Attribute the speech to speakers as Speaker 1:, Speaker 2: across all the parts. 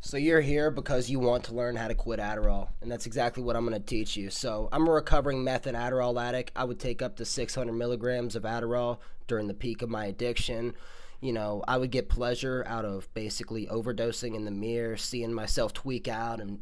Speaker 1: So you're here because you want to learn how to quit Adderall, and that's exactly what I'm going to teach you. So I'm a recovering meth and Adderall addict. I would take up to 600 milligrams of Adderall during the peak of my addiction. I would get pleasure out of basically overdosing in the mirror, seeing myself tweak out. And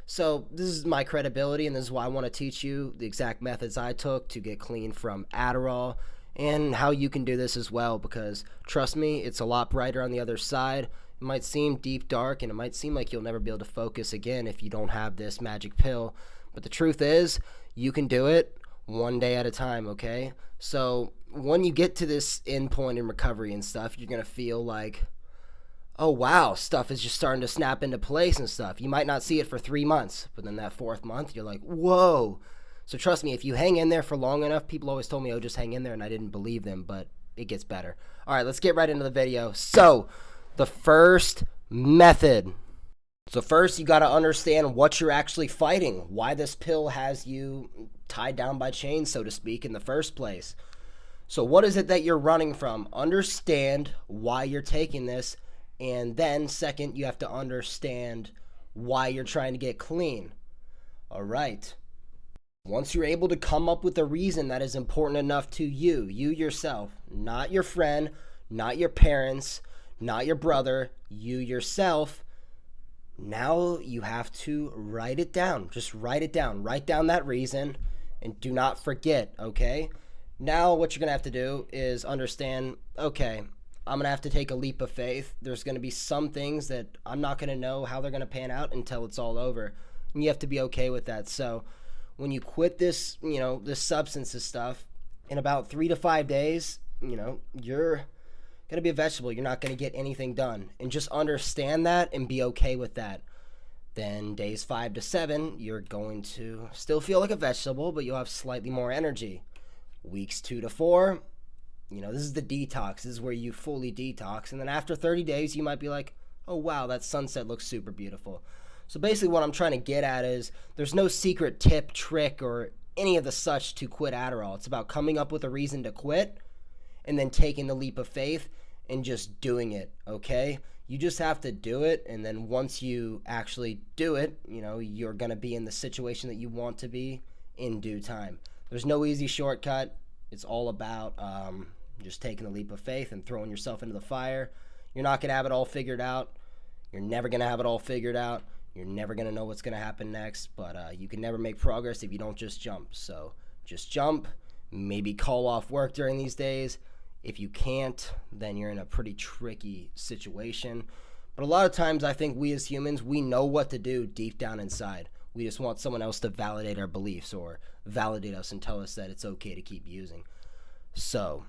Speaker 1: so this is my credibility, and this is why I want to teach you the exact methods I took to get clean from Adderall and how you can do this as well, because trust me, it's a lot brighter on the other side. It might seem deep dark, and it might seem like you'll never be able to focus again if you don't have this magic pill, but the truth is you can do it one day at a time. Okay, so when you get to this end point in recovery and stuff, you're gonna feel like, oh wow, stuff is just starting to snap into place and stuff. You might not see it for 3 months, but then that fourth month you're like, whoa. So trust me, if you hang in there for long enough, people always told me, oh, just hang in there, and I didn't believe them, but it gets better. All right, let's get right into the video. So the first method. So first, you got to understand what you're actually fighting, why this pill has you tied down by chains, so to speak, in the first place. So what is it that you're running from? Understand why you're taking this, and then second, you have to understand why you're trying to get clean. All right. Once you're able to come up with a reason that is important enough to you yourself, not your friend, not your parents, not your brother, you yourself, now you have to write it down. Just write it down. Write down that reason and do not forget, okay? Now what you're going to have to do is understand, okay, I'm going to have to take a leap of faith. There's going to be some things that I'm not going to know how they're going to pan out until it's all over. And you have to be okay with that. So when you quit this, this substances stuff, in about 3 to 5 days, you're going to be a vegetable. You're not going to get anything done. And just understand that and be okay with that. Then days 5 to 7, you're going to still feel like a vegetable, but you'll have slightly more energy. Weeks 2 to 4, this is the detox. This is where you fully detox. And then after 30 days, you might be like, oh, wow, that sunset looks super beautiful. So basically what I'm trying to get at is there's no secret tip, trick, or any of the such to quit Adderall. It's about coming up with a reason to quit and then taking the leap of faith and just doing it, okay? You just have to do it, and then once you actually do it, you're going to be in the situation that you want to be in due time. There's no easy shortcut. It's all about just taking the leap of faith and throwing yourself into the fire. You're not going to have it all figured out. You're never going to have it all figured out. You're never going to know what's going to happen next, but you can never make progress if you don't just jump. So just jump, maybe call off work during these days. If you can't, then you're in a pretty tricky situation. But a lot of times I think we as humans, we know what to do deep down inside. We just want someone else to validate our beliefs or validate us and tell us that it's okay to keep using. So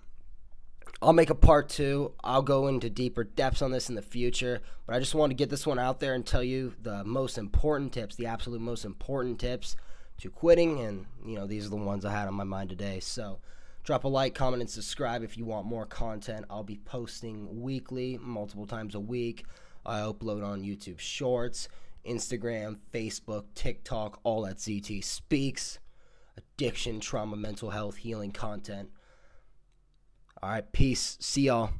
Speaker 1: I'll make a part 2. I'll go into deeper depths on this in the future, but I just want to get this one out there and tell you the most important tips, the absolute most important tips to quitting, and these are the ones I had on my mind today. So drop a like, comment, and subscribe if you want more content. I'll be posting weekly, multiple times a week. I upload on YouTube Shorts, Instagram, Facebook, TikTok, all at ZT Speaks. Addiction, trauma, mental health, healing content. All right, peace. See y'all.